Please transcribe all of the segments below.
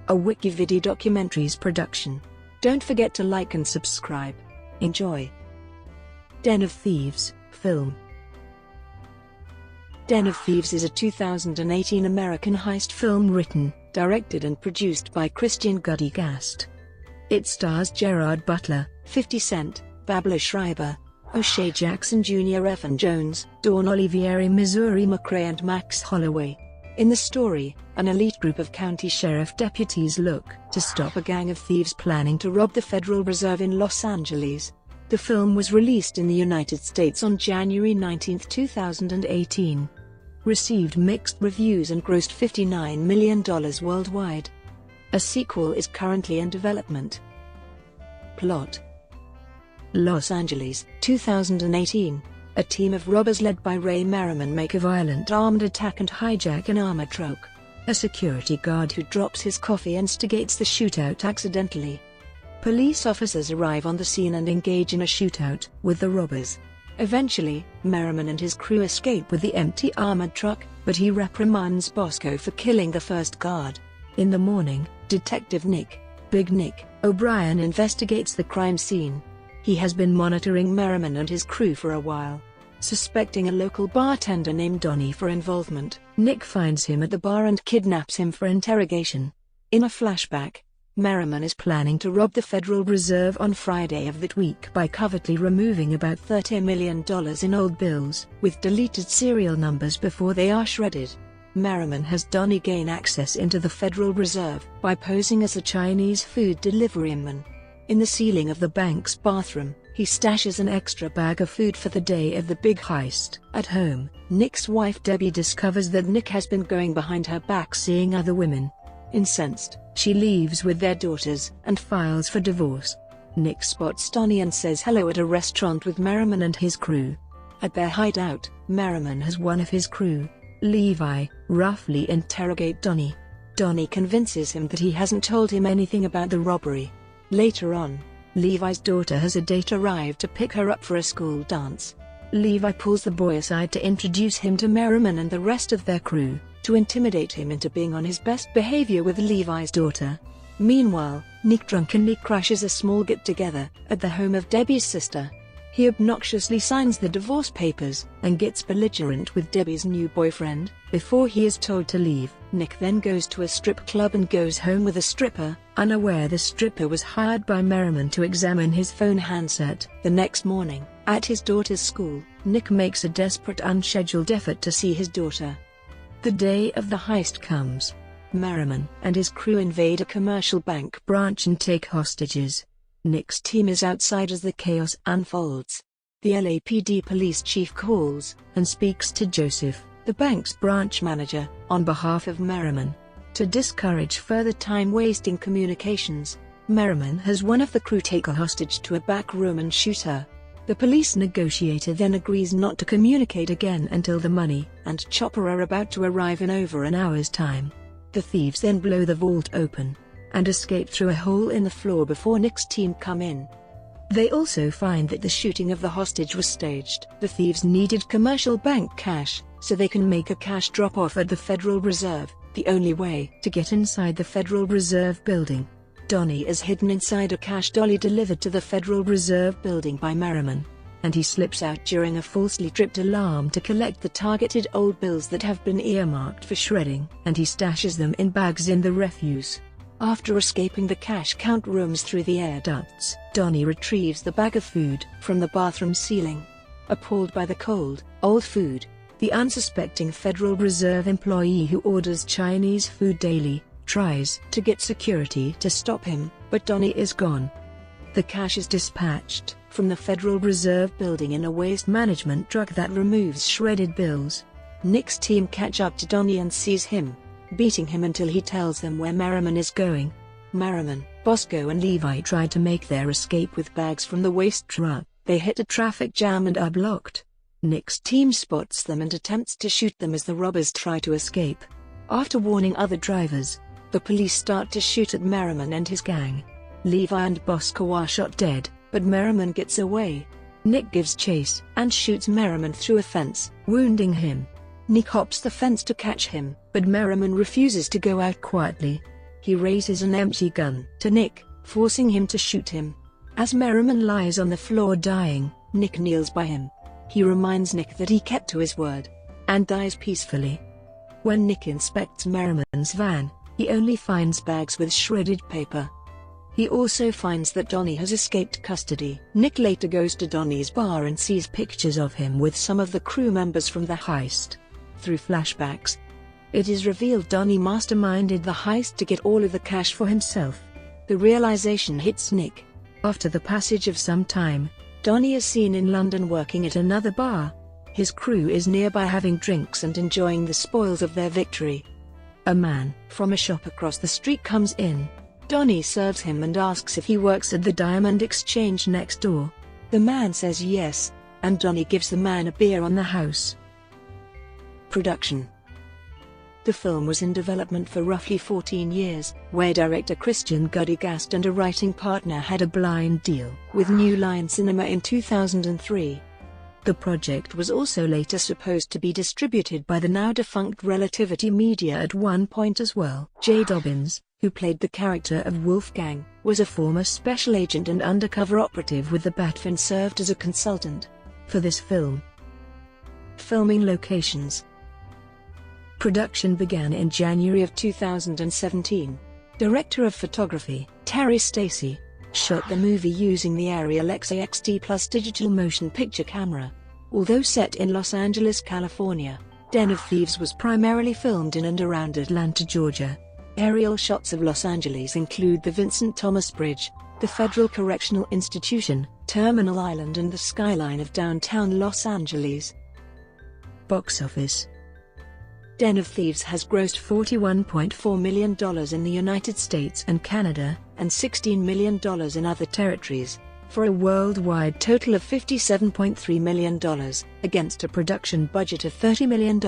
a WikiVidi Documentaries production. Don't forget to like and subscribe. Enjoy. Den of Thieves, film. Den of Thieves is a 2018 American heist film written, directed and produced by Christian Gudegast. It stars Gerard Butler, 50 Cent, Pablo Schreiber, O'Shea Jackson Jr. Evan Jones, Dawn Olivieri McRae and Max Holloway. In the story, an elite group of County Sheriff Deputies look to stop a gang of thieves planning to rob the Federal Reserve in Los Angeles. The film was released in the United States on January 19, 2018. Received mixed reviews and grossed $59 million worldwide. A sequel is currently in development. Plot: Los Angeles, 2018. A team of robbers led by Ray Merriman make a violent armed attack and hijack an armored truck. A security guard who drops his coffee instigates the shootout accidentally. Police officers arrive on the scene and engage in a shootout with the robbers. Eventually, Merriman and his crew escape with the empty armored truck, but he reprimands Bosco for killing the first guard. In the morning, Detective Big Nick O'Brien investigates the crime scene. He has been monitoring Merriman and his crew for a while. Suspecting a local bartender named Donnie for involvement, Nick finds him at the bar and kidnaps him for interrogation. In a flashback, Merriman is planning to rob the Federal Reserve on Friday of that week by covertly removing about $30 million in old bills with deleted serial numbers before they are shredded. Merriman has Donnie gain access into the Federal Reserve by posing as a Chinese food deliveryman. In the ceiling of the bank's bathroom, he stashes an extra bag of food for the day of the big heist. At home, Nick's wife Debbie discovers that Nick has been going behind her back seeing other women. Incensed, she leaves with their daughters and files for divorce. Nick spots Donnie and says hello at a restaurant with Merriman and his crew. At their hideout, Merriman has one of his crew, Levi, roughly interrogate Donnie. Donnie convinces him that he hasn't told him anything about the robbery. Later on, Levi's daughter has a date arrived to pick her up for a school dance. Levi pulls the boy aside to introduce him to Merriman and the rest of their crew, to intimidate him into being on his best behavior with Levi's daughter. Meanwhile, Nick drunkenly crashes a small get-together at the home of Debbie's sister. He obnoxiously signs the divorce papers and gets belligerent with Debbie's new boyfriend. Before he is told to leave, Nick then goes to a strip club and goes home with a stripper, unaware the stripper was hired by Merriman to examine his phone handset. The next morning, at his daughter's school, Nick makes a desperate unscheduled effort to see his daughter. The day of the heist comes. Merriman and his crew invade a commercial bank branch and take hostages. Nick's team is outside as the chaos unfolds. The LAPD police chief calls and speaks to Joseph, the bank's branch manager, on behalf of Merriman. To discourage further time-wasting communications, Merriman has one of the crew take a hostage to a back room and shoot her. The police negotiator then agrees not to communicate again until the money and chopper are about to arrive in over an hour's time. The thieves then blow the vault open and escape through a hole in the floor before Nick's team come in. They also find that the shooting of the hostage was staged. The thieves needed commercial bank cash, so they can make a cash drop-off at the Federal Reserve, the only way to get inside the Federal Reserve building. Donnie is hidden inside a cash dolly delivered to the Federal Reserve building by Merriman, and he slips out during a falsely tripped alarm to collect the targeted old bills that have been earmarked for shredding, and he stashes them in bags in the refuse. After escaping the cash count rooms through the air ducts, Donnie retrieves the bag of food from the bathroom ceiling. Appalled by the cold, old food, the unsuspecting Federal Reserve employee who orders Chinese food daily tries to get security to stop him, but Donnie is gone. The cash is dispatched from the Federal Reserve building in a waste management truck that removes shredded bills. Nick's team catch up to Donnie and seize him, beating him until he tells them where Merriman is going. Merriman, Bosco and Levi try to make their escape with bags from the waste truck. They hit a traffic jam and are blocked. Nick's team spots them and attempts to shoot them as the robbers try to escape. After warning other drivers, the police start to shoot at Merriman and his gang. Levi and Bosco are shot dead, but Merriman gets away. Nick gives chase and shoots Merriman through a fence, wounding him. Nick hops the fence to catch him, but Merriman refuses to go out quietly. He raises an empty gun to Nick, forcing him to shoot him. As Merriman lies on the floor dying, Nick kneels by him. He reminds Nick that he kept to his word, and dies peacefully. When Nick inspects Merriman's van, he only finds bags with shredded paper. He also finds that Donnie has escaped custody. Nick later goes to Donnie's bar and sees pictures of him with some of the crew members from the heist. Through flashbacks, it is revealed Donnie masterminded the heist to get all of the cash for himself. The realization hits Nick. After the passage of some time, Donnie is seen in London working at another bar. His crew is nearby having drinks and enjoying the spoils of their victory. A man from a shop across the street comes in. Donnie serves him and asks if he works at the Diamond Exchange next door. The man says yes, and Donnie gives the man a beer on the house. Production. The film was in development for roughly 14 years, where director Christian Gudegast and a writing partner had a blind deal with New Line Cinema in 2003. The project was also later supposed to be distributed by the now-defunct Relativity Media at one point as well. Jay Dobbins, who played the character of Wolfgang, was a former special agent and undercover operative with the Bat and served as a consultant for this film. Filming locations. Production began in January of 2017. Director of photography, Terry Stacy, shot the movie using the Arri Alexa XT Plus digital motion picture camera. Although set in Los Angeles, California, Den of Thieves was primarily filmed in and around Atlanta, Georgia. Aerial shots of Los Angeles include the Vincent Thomas Bridge, the Federal Correctional Institution, Terminal Island and the skyline of downtown Los Angeles. Box office. Den of Thieves has grossed $41.4 million in the United States and Canada, and $16 million in other territories, for a worldwide total of $57.3 million, against a production budget of $30 million.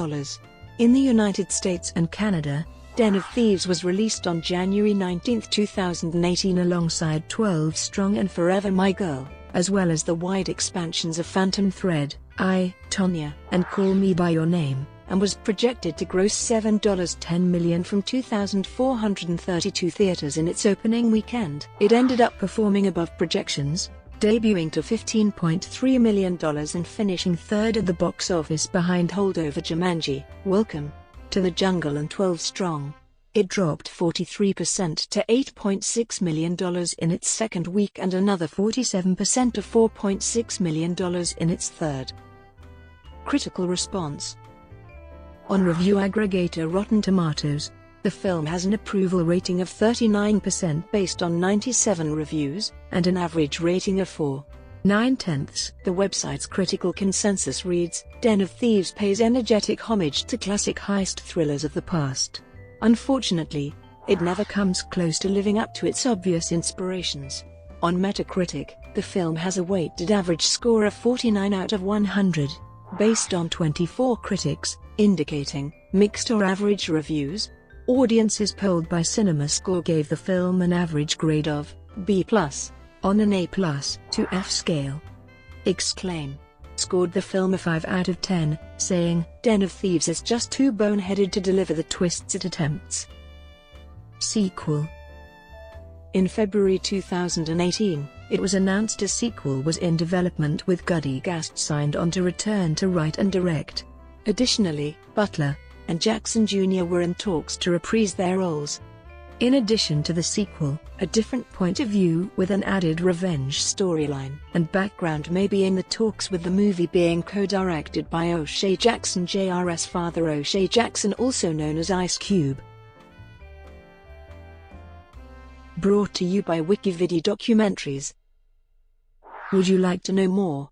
In the United States and Canada, Den of Thieves was released on January 19, 2018 alongside 12 Strong and Forever My Girl, as well as the wide expansions of Phantom Thread, I, Tonya, and Call Me By Your Name, and was projected to gross $7.10 million from 2,432 theaters in its opening weekend. It ended up performing above projections, debuting to $15.3 million and finishing third at the box office behind holdover Jumanji, Welcome to the Jungle and 12 Strong. It dropped 43% to $8.6 million in its second week and another 47% to $4.6 million in its third. Critical response. On review aggregator Rotten Tomatoes, the film has an approval rating of 39% based on 97 reviews, and an average rating of 4.9. The website's critical consensus reads, Den of Thieves pays energetic homage to classic heist thrillers of the past. Unfortunately, it never comes close to living up to its obvious inspirations. On Metacritic, the film has a weighted average score of 49 out of 100, based on 24 critics, indicating mixed or average reviews. Audiences polled by CinemaScore gave the film an average grade of B+, on an A+ to F scale. Exclaim scored the film a 5 out of 10, saying, Den of Thieves is just too boneheaded to deliver the twists it attempts. Sequel. In February 2018, it was announced a sequel was in development with Gudegast signed on to return to write and direct. Additionally, Butler and Jackson Jr. were in talks to reprise their roles. In addition to the sequel, a different point of view with an added revenge storyline and background may be in the talks, with the movie being co-directed by O'Shea Jackson Jr.'s father O'Shea Jackson, also known as Ice Cube. Brought to you by WikiVidi Documentaries. Would you like to know more?